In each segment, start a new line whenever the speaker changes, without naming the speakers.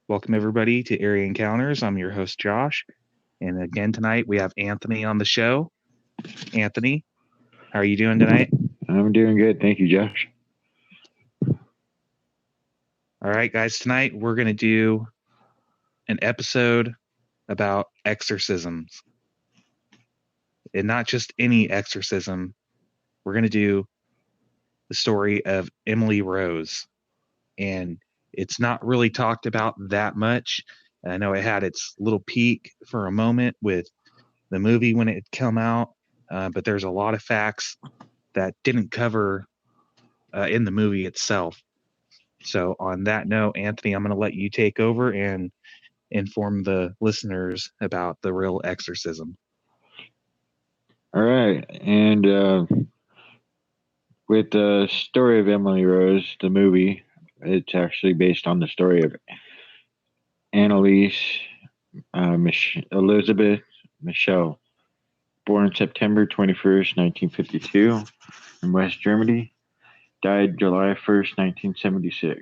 Welcome, everybody, to Area Encounters. I'm your host, Josh. And again, tonight we have Anthony on the show. Anthony, how are you doing tonight?
I'm doing good. Thank you, Josh.
All right, guys, tonight we're going to do an episode about exorcisms. And not just any exorcism. We're going to do the story of Emily Rose. And it's not really talked about that much. I know it had its little peak for a moment with the movie when it had come out, but there's a lot of facts that didn't cover in the movie itself. So on that note, Anthony, I'm going to let you take over and inform the listeners about the real exorcism.
All right. And with the story of Emily Rose, the movie, it's actually based on the story of Annalise Elizabeth Michelle, born September 21st, 1952, in West Germany, died July 1st, 1976.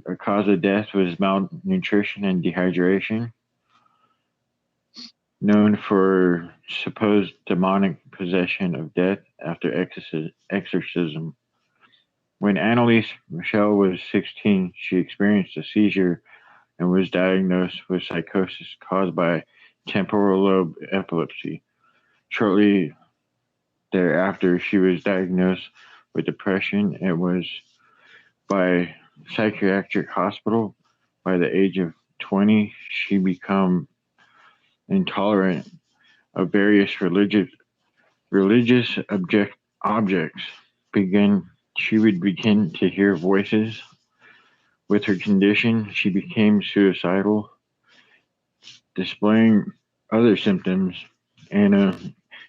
Her cause of death was malnutrition and dehydration, known for supposed demonic possession of death after exorcism. When Annalise Michelle was 16, she experienced a seizure and was diagnosed with psychosis caused by temporal lobe epilepsy. Shortly thereafter, she was diagnosed with depression and was by psychiatric hospital. By the age of 20, she became intolerant of various religious objects. She would begin to hear voices. With her condition, she became suicidal, displaying other symptoms. Anna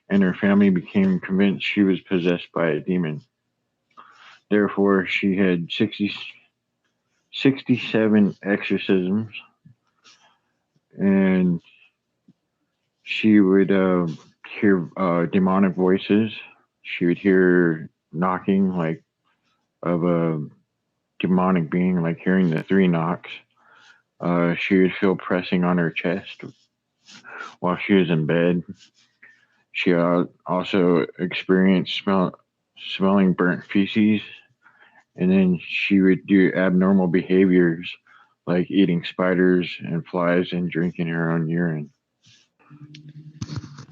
and her family became convinced she was possessed by a demon. Therefore, she had 67 exorcisms, and she would hear demonic voices. She would hear knocking, like of a demonic being, like hearing the 3 knocks. She would feel pressing on her chest while she was in bed. She also experienced smelling burnt feces, and then she would do abnormal behaviors like eating spiders and flies and drinking her own urine.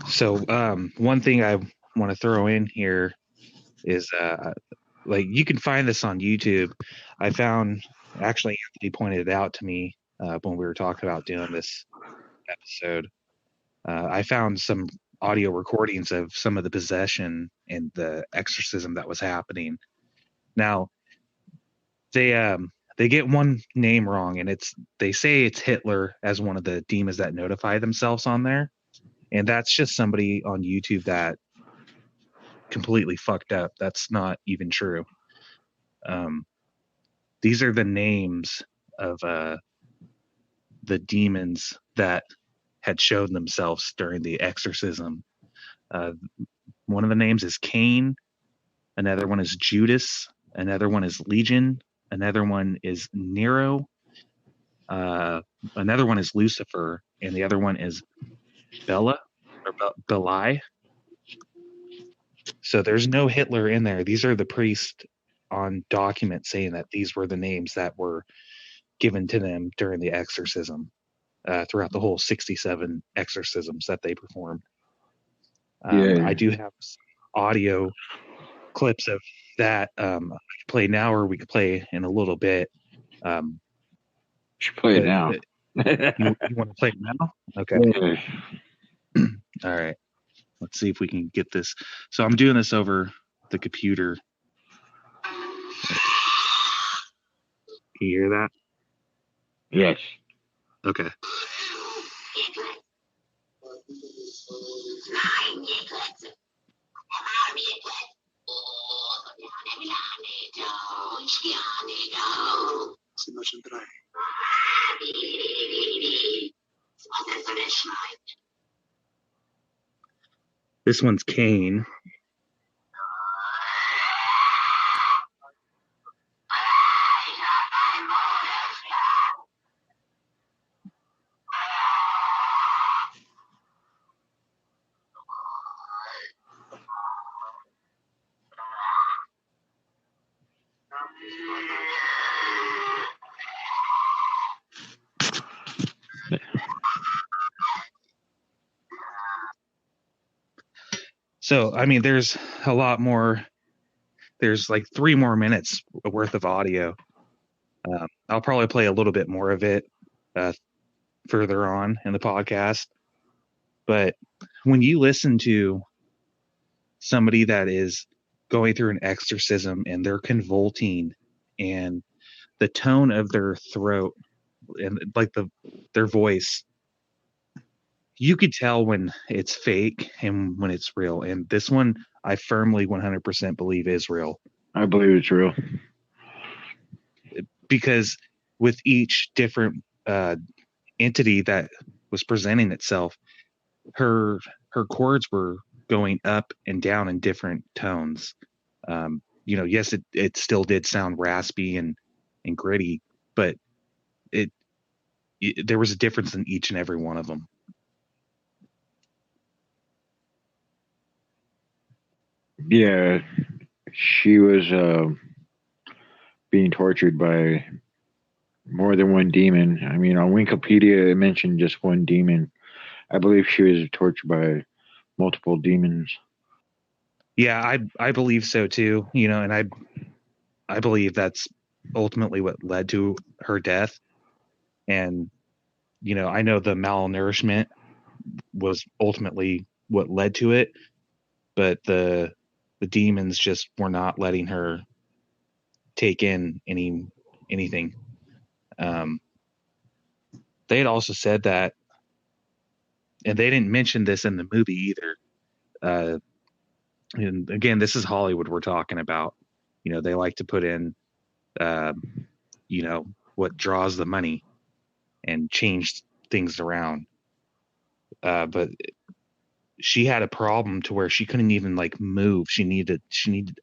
So one thing I want to throw in here is like you can find this on YouTube. I found, actually Anthony pointed it out to me when we were talking about doing this episode. I found some audio recordings of some of the possession and the exorcism that was happening. Now they get one name wrong, and they say it's Hitler as one of the demons that notify themselves on there, and that's just somebody on YouTube that completely fucked up. That's not even true. These are the names of the demons that had shown themselves during the exorcism. One of the names is Cain, another one is Judas, another one is Legion, another one is Nero, another one is Lucifer, and the other one is Bela or Belai. So there's no Hitler in there. These are the priests on document saying that these were the names that were given to them during the exorcism, throughout the whole 67 exorcisms that they performed. I do have some audio clips of that. I could play now, or we could play in a little bit.
Should play it now.
You want to play it now? Okay.
Yeah.
All right. Let's see if we can get this. So I'm doing this over the computer. Can you hear that?
Yes.
Okay. This one's Kane. So, I mean, there's a lot more. There's like 3 more minutes worth of audio. I'll probably play a little bit more of it further on in the podcast. But when you listen to somebody that is going through an exorcism and they're convulsing and the tone of their throat and like their voice, you could tell when it's fake and when it's real. And this one, I firmly 100% believe is real.
I believe it's real.
Because with each different entity that was presenting itself, her chords were going up and down in different tones. Yes, it still did sound raspy and gritty, but there was a difference in each and every one of them.
Yeah, she was being tortured by more than one demon. I mean, on Wikipedia, it mentioned just one demon. I believe she was tortured by multiple demons.
Yeah, I believe so too. And I believe that's ultimately what led to her death. And I know the malnourishment was ultimately what led to it, but the demons just were not letting her take in anything. They had also said that, and they didn't mention this in the movie either. And again, this is Hollywood we're talking about. They like to put in, what draws the money and change things around. But she had a problem to where she couldn't even like move. She needed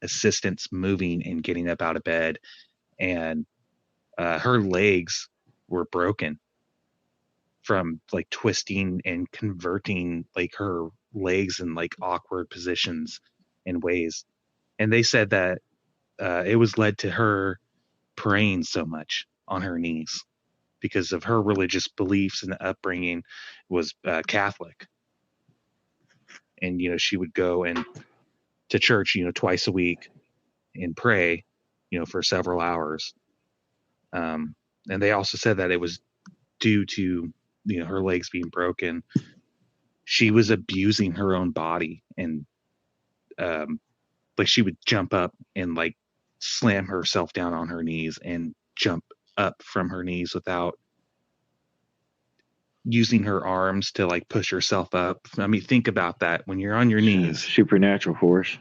assistance moving and getting up out of bed, and her legs were broken from like twisting and converting like her legs in like awkward positions and ways. And they said that it was led to her praying so much on her knees because of her religious beliefs and upbringing was Catholic. And she would go and to church twice a week and pray for several hours. And they also said that it was due to her legs being broken. She was abusing her own body, and like she would jump up and like slam herself down on her knees and jump up from her knees without using her arms to like push herself up. I mean, think about that when you're on your knees.
Supernatural force.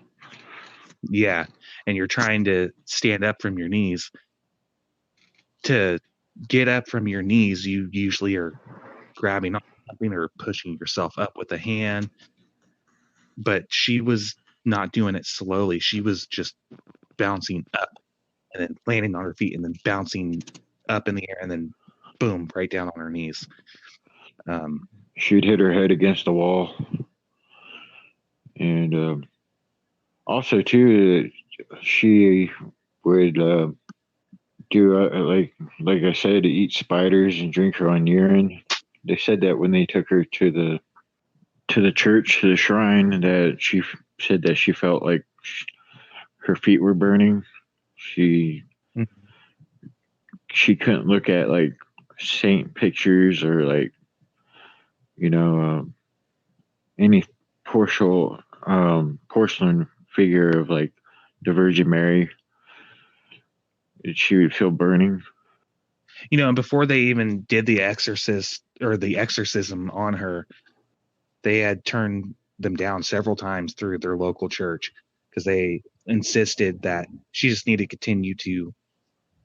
Yeah. And you're trying to stand up from your knees. To get up from your knees, you usually are grabbing something or pushing yourself up with a hand. But she was not doing it slowly. She was just bouncing up and then landing on her feet and then bouncing up in the air and then boom, right down on her knees.
She'd hit her head against the wall. And also, too, she would do, like I said, eat spiders and drink her own urine. They said that when they took her to the church, to the shrine, that she said that she felt like her feet were burning. She couldn't look at like saint pictures or like any porcelain figure of like the Virgin Mary. She would feel burning.
And before they even did the exorcism on her, they had turned them down several times through their local church because they insisted that she just needed to continue to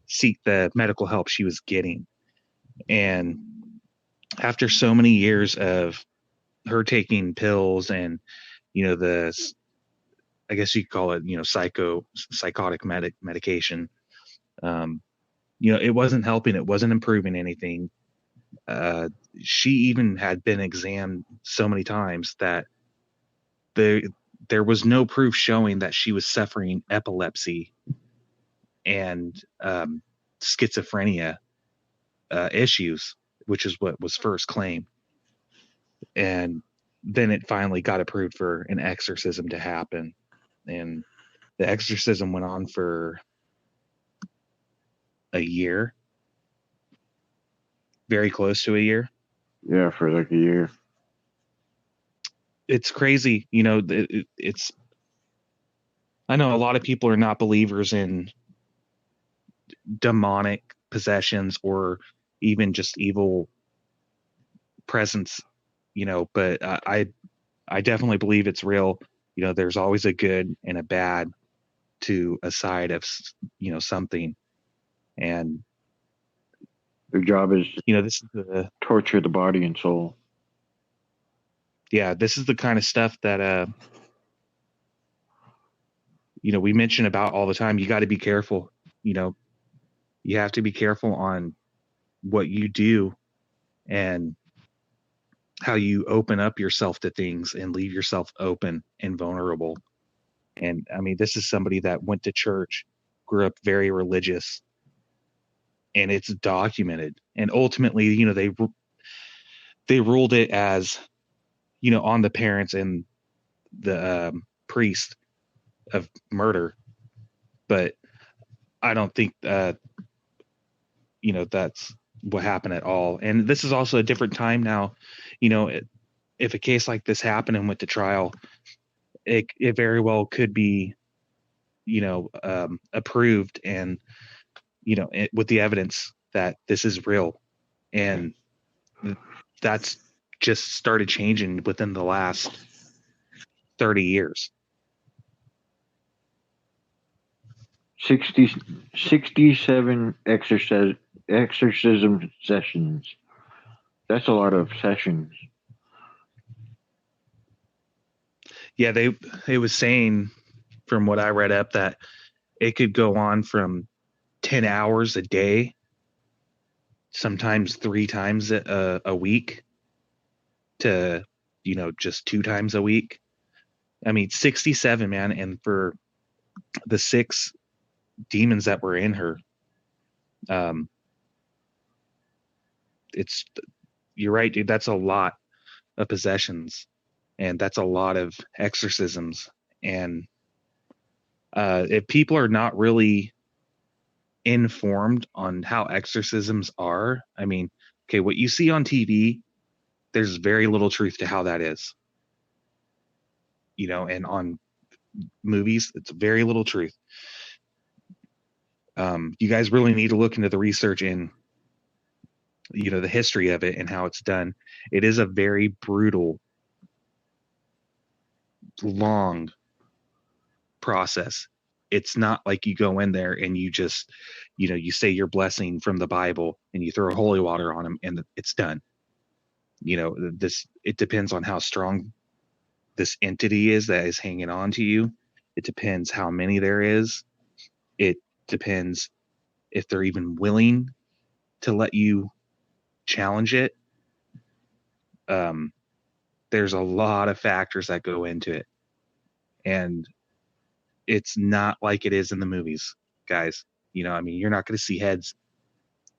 seek the medical help she was getting. And after so many years of her taking pills and, the, I guess you could call it, psychotic medication, it wasn't helping. It wasn't improving anything. Uh, she even had been examined so many times that there was no proof showing that she was suffering epilepsy and schizophrenia issues, which is what was first claimed. And then it finally got approved for an exorcism to happen. And the exorcism went on for a year, very close to a year.
Yeah, for like a year.
It's crazy. It's, I know a lot of people are not believers in demonic possessions or even just evil presence, but I definitely believe it's real. There's always a good and a bad to a side of, something. And,
Their job is to
this is
torture the body and soul.
Yeah, this is the kind of stuff that, we mention about all the time. You got to be careful. You have to be careful on what you do and how you open up yourself to things and leave yourself open and vulnerable. And I mean, this is somebody that went to church, grew up very religious, and it's documented. And ultimately, they ruled it as, on the parents and the priest of murder. But I don't think that's what happened at all. And this is also a different time now. If a case like this happened and went to trial, it very well could be, approved and, with the evidence that this is real. And that's just started changing within the last 30 years.
67 exorcism sessions. That's a lot of sessions.
Yeah, they was saying from what I read up that it could go on from 10 hours a day, sometimes 3 times a week, to just 2 times a week. I mean, 67, man. And for the 6 demons that were in her, you're right, dude, that's a lot of possessions, and that's a lot of exorcisms. And if people are not really informed on how exorcisms are, I mean, okay, what you see on TV, there's very little truth to how that is. And on movies, it's very little truth. You guys really need to look into the research and the history of it and how it's done. It is a very brutal, long process. It's not like you go in there and you just, you say your blessing from the Bible and you throw holy water on them and it's done. It depends on how strong this entity is that is hanging on to you. It depends how many there is. It depends if they're even willing to let you challenge it. There's a lot of factors that go into it, and it's not like it is in the movies, guys. I mean, you're not going to see heads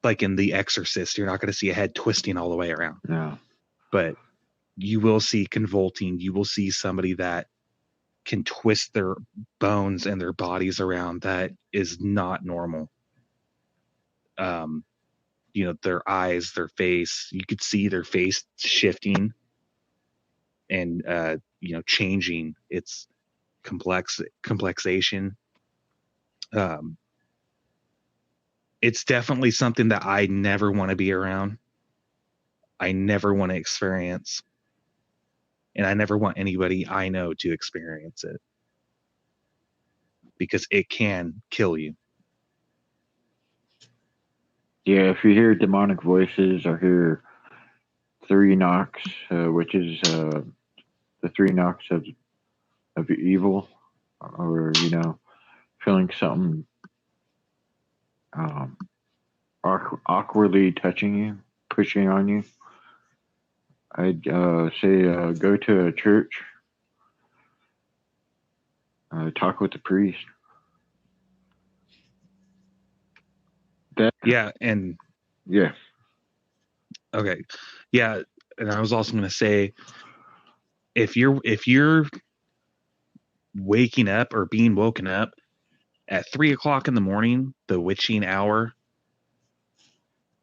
like in The Exorcist. You're not going to see a head twisting all the way around.
Yeah.
But you will see convulsing. You will see somebody that can twist their bones and their bodies around that is not normal. Their eyes, their face, you could see their face shifting. and changing its complexation. It's definitely something that I never want to be around. I never want to experience, and I never want anybody I know to experience it, because it can kill you.
Yeah, if you hear demonic voices or hear three knocks, which is the three knocks of evil, or feeling something um, awkwardly touching you, pushing on you, I'd say go to a church, talk with the priest. That
Yeah, and
yeah,
okay, yeah, and I was also going to say, if you're waking up or being woken up at 3 o'clock in the morning, the witching hour,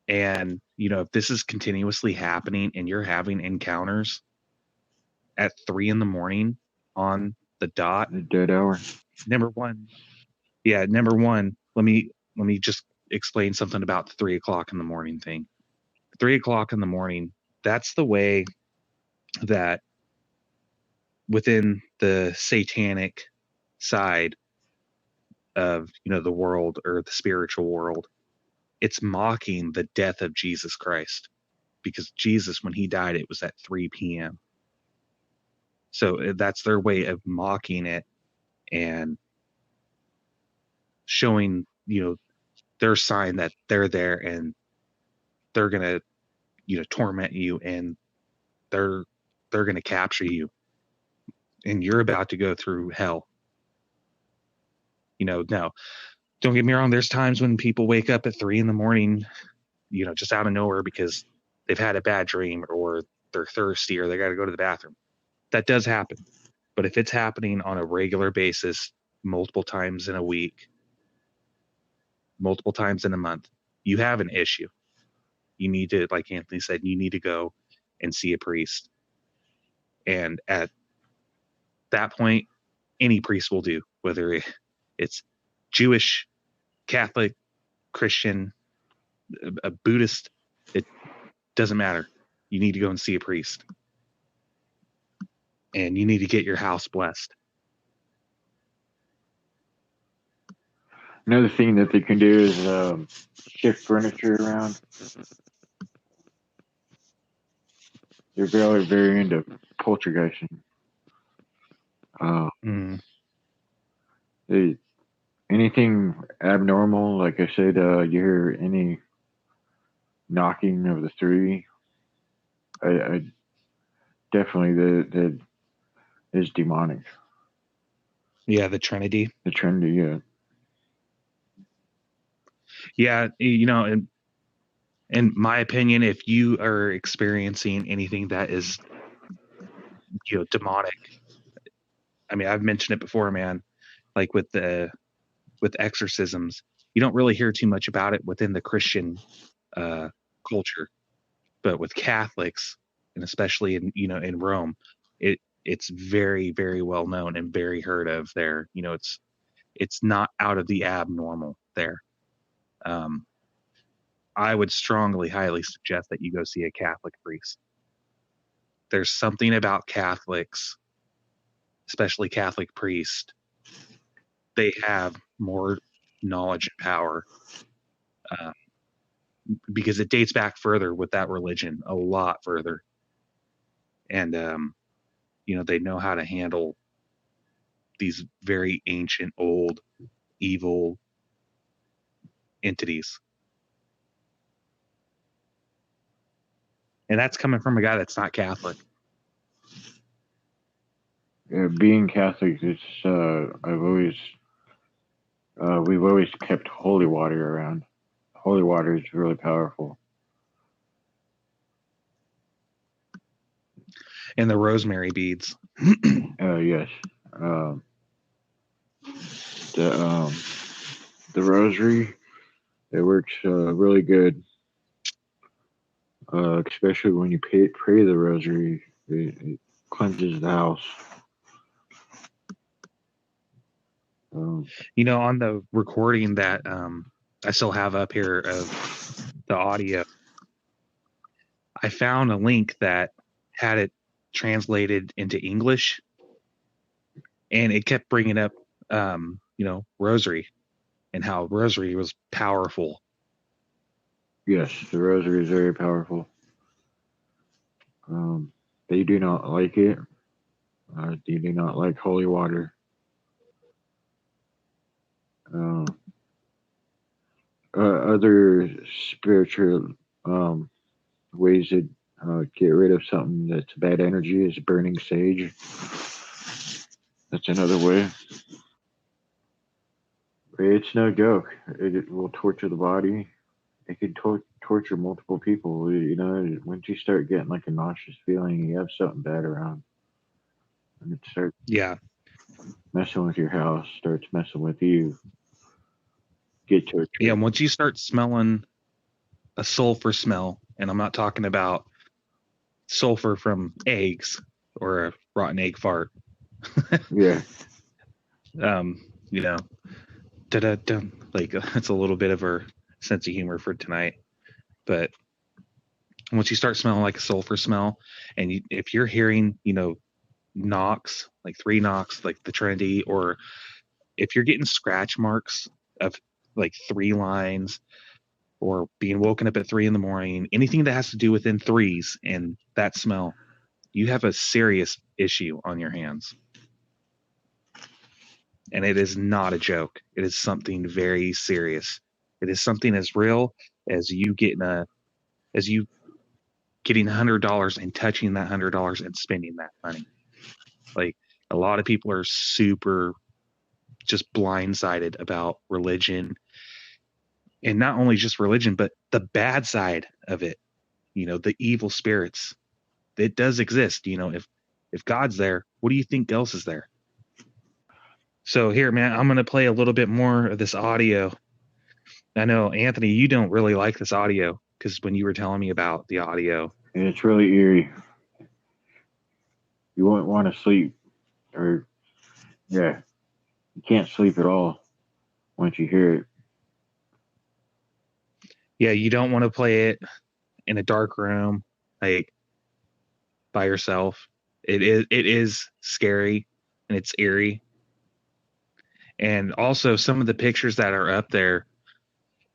and if this is continuously happening and you're having encounters at 3 in the morning on the dot,
the dead hour.
number one, yeah, number one, let me just explain something about the 3 o'clock in the morning thing. 3 o'clock in the morning, that's the way that within the satanic side of the world, or the spiritual world, it's mocking the death of Jesus Christ, because Jesus, when he died, it was at 3 p.m. So that's their way of mocking it and showing their sign that they're there, and they're gonna torment you, and they're gonna capture you, and you're about to go through hell. Now, don't get me wrong, there's times when people wake up at 3 in the morning, just out of nowhere, because they've had a bad dream, or they're thirsty, or they got to go to the bathroom. That does happen. But if it's happening on a regular basis, multiple times in a week, multiple times in a month, you have an issue. You need to, like Anthony said, you need to go and see a priest. And at that point, any priest will do, whether it's Jewish, Catholic, Christian, a Buddhist, it doesn't matter. You need to go and see a priest. And you need to get your house blessed.
Another thing that they can do is shift furniture around. They're very into poltergeisting.
Mm.
Anything abnormal, like I said, you hear any knocking of the three, I definitely that is demonic.
Yeah, the Trinity.
The Trinity, yeah.
Yeah, in my opinion, if you are experiencing anything that is demonic, I mean, I've mentioned it before, man, like with exorcisms, you don't really hear too much about it within the Christian uh, culture, but with Catholics, and especially in Rome, it's very, very well known and very heard of there. It's not out of the abnormal there. Um, I would strongly, highly suggest that you go see a Catholic priest. There's something about Catholics, especially Catholic priests. They have more knowledge and power, uh, because it dates back further with that religion, a lot further. And they know how to handle these very ancient, old, evil entities. And that's coming from a guy that's not Catholic.
Being Catholic, it's we've always kept holy water around. Holy water is really powerful.
And the rosemary beads.
Yes. The the rosary, it works really good. Especially when you pray the rosary, it cleanses the house.
On the recording that I still have up here of the audio, I found a link that had it translated into English, and it kept bringing up, rosary and how rosary was powerful.
Yes, the rosary is very powerful. They do not like it. They do not like holy water. Other spiritual ways to get rid of something that's bad energy is burning sage. That's another way. It's no joke. It will torture the body. It can torture multiple people. Once you start getting like a nauseous feeling, you have something bad around, and it starts messing with your house, starts messing with you. Get tortured.
Yeah, once you start smelling a sulfur smell, and I'm not talking about sulfur from eggs or a rotten egg fart.
Yeah.
Like it's a little bit of a sense of humor for tonight. But once you start smelling like a sulfur smell, and if you're hearing, knocks, like 3 knocks, like the Trinity, or if you're getting scratch marks of like 3 lines, or being woken up at 3 a.m, anything that has to do within threes and that smell, you have a serious issue on your hands. And it is not a joke. It is something very serious. It is something as real as you getting $100 and touching that $100 and spending that money. Like, a lot of people are super just blindsided about religion, and not only just religion, but the bad side of it. The evil spirits. It does exist. If God's there, what do you think else is there? So here, man, I'm going to play a little bit more of this audio. I know, Anthony, you don't really like this audio because when you were telling me about the audio.
And it's really eerie. You won't want to sleep. You can't sleep at all once you hear it.
Yeah, you don't want to play it in a dark room, like by yourself. It is scary and it's eerie. And also some of the pictures that are up there,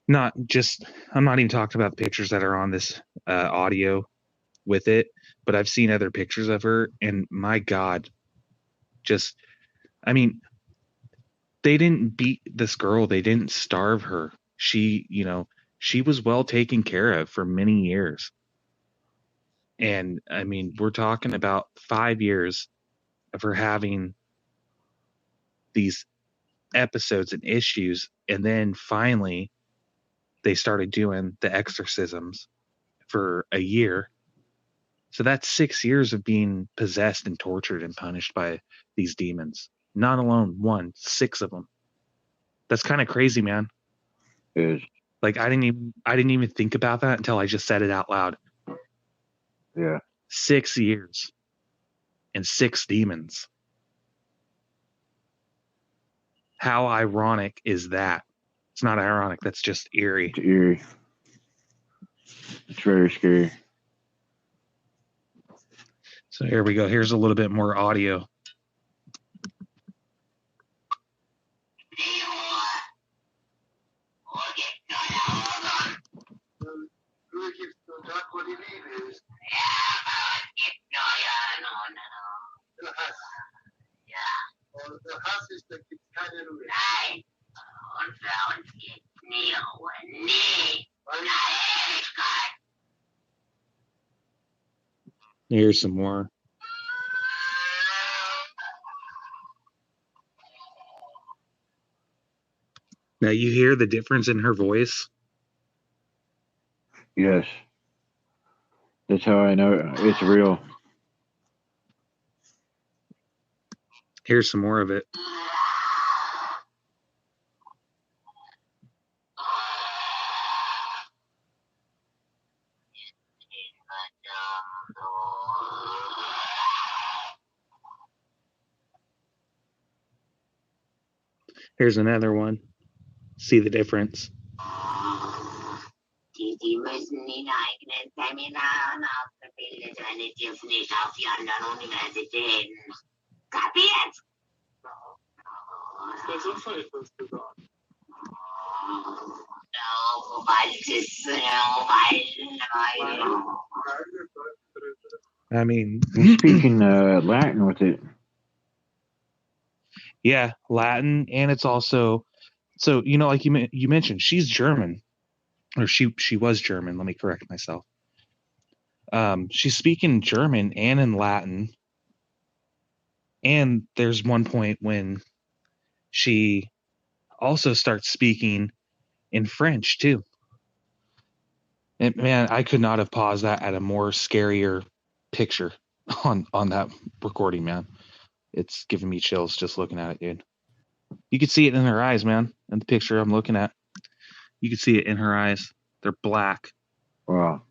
I'm not even talking about the pictures that are on this audio with it, but I've seen other pictures of her, and my God, they didn't beat this girl. They didn't starve her. She was well taken care of for many years. And we're talking about 5 years of her having these episodes and issues. And then finally they started doing the exorcisms for a year. So that's 6 years of being possessed and tortured and punished by these demons. Not alone one, 6 of them. That's kind of crazy, man.
It is.
Like, I didn't even think about that until I just said it out loud.
Yeah.
6 years and 6 demons. How ironic is that? It's not ironic. That's just eerie.
It's eerie. It's very scary.
So here we go. Here's a little bit more audio. Here's some more. Now you hear the difference in her voice?
Yes. That's how I know it's real.
Here's some more of it. Here's another one. See the difference. I mean,
He's speaking Latin with it.
Yeah, Latin, and it's also so like you mentioned, she's German, or she was German. Let me correct myself. She's speaking German and in Latin, and there's one point when she also starts speaking in French too. And man, I could not have paused that at a more scarier picture on that recording, man. It's giving me chills just looking at it, dude. You could see it in her eyes, man. In the picture I'm looking at, you could see it in her eyes. They're black.
Wow.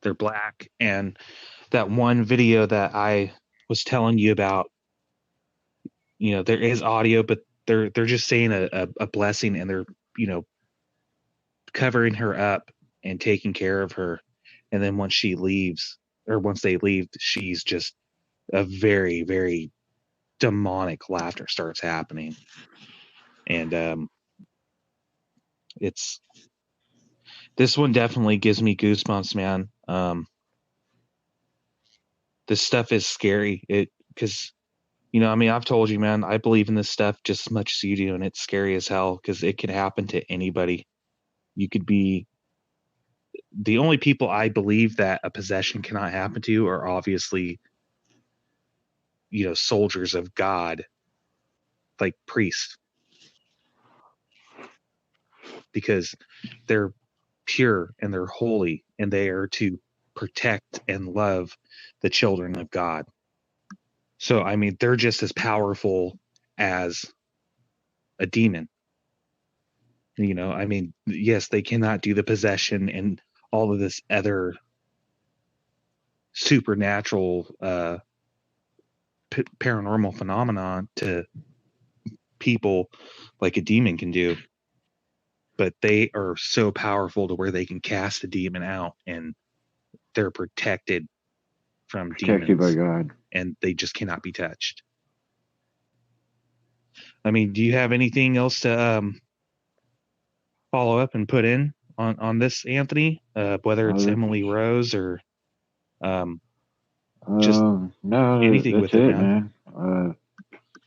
They're black. And that one video that I was telling you about, there is audio, but they're just saying a blessing, and they're covering her up and taking care of her. And then once she leaves, or once they leave, she's just a very, very demonic laughter starts happening. And it's this one definitely gives me goosebumps, man. This stuff is scary. Because I've told you, man, I believe in this stuff just as much as you do, and it's scary as hell because it could happen to anybody. You could be the only people I believe that a possession cannot happen to are obviously, soldiers of God, like priests, because they're pure and they're holy and they are to protect and love the children of God. So, I mean, they're just as powerful as a demon. I mean, yes, they cannot do the possession and all of this other supernatural paranormal phenomenon to people like a demon can do, but they are so powerful to where they can cast a demon out and they're protected from
Protected
demons,
by God.
and they just cannot be touched. I mean, do you have anything else to follow up and put in on this, Anthony? Whether it's Emily Rose or just
no,
anything
that's
with it,
it,
man.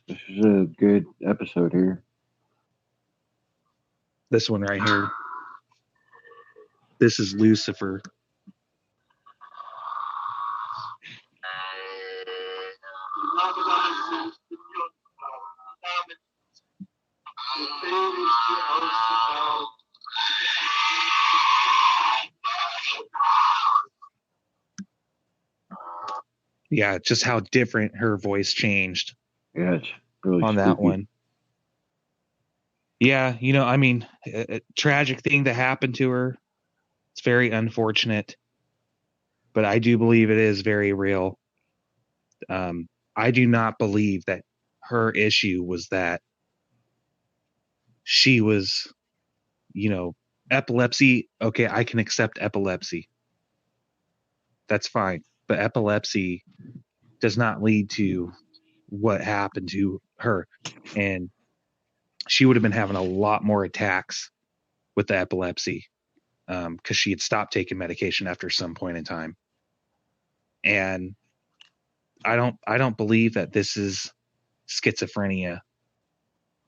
This is a good episode here.
This one right here. This is Lucifer. Yeah, just how different her voice changed.
Yeah, it's really
on
spooky.
That one. Yeah, I mean, a tragic thing that happened to her. It's very unfortunate, but I do believe it is very real. I do not believe that her issue was that she was, epilepsy. Okay, I can accept epilepsy. That's fine. But epilepsy does not lead to what happened to her. And she would have been having a lot more attacks with the epilepsy because she had stopped taking medication after some point in time. And I don't believe that this is schizophrenia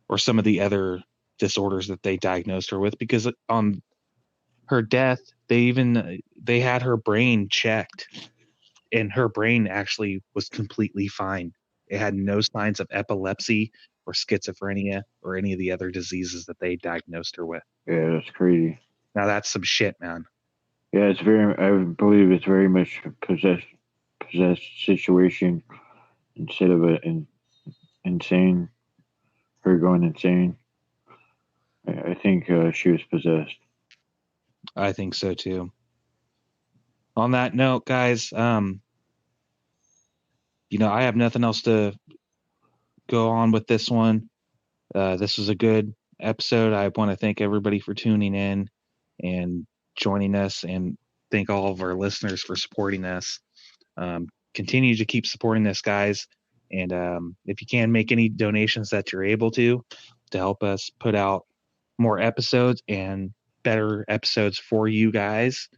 or some of the other disorders that they diagnosed her with, because on her death, they had her brain checked, and her brain actually was completely fine. It had no signs of epilepsy or schizophrenia or any of the other diseases that they diagnosed her with.
Yeah, that's crazy.
Now that's some shit, man.
Yeah, I believe it's very much a possessed situation instead of an insane, her going insane. I think she was possessed.
I think so too. On that note, guys, I have nothing else to go on with this one. This was a good episode. I want to thank everybody for tuning in and joining us, and thank all of our listeners for supporting us. Continue to keep supporting this, guys. And if you can, make any donations that you're able to help us put out more episodes and better episodes for you guys.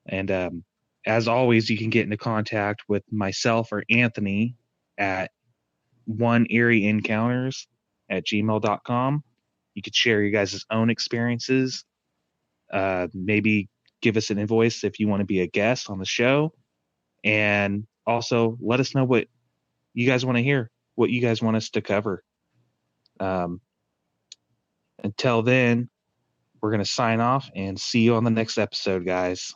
And as always, you can get into contact with myself or Anthony at oneeerieencounters@gmail.com. You could share your guys' own experiences. Maybe give us an invoice if you want to be a guest on the show. And also let us know what you guys want to hear, what you guys want us to cover. Until then, we're going to sign off and see you on the next episode, guys.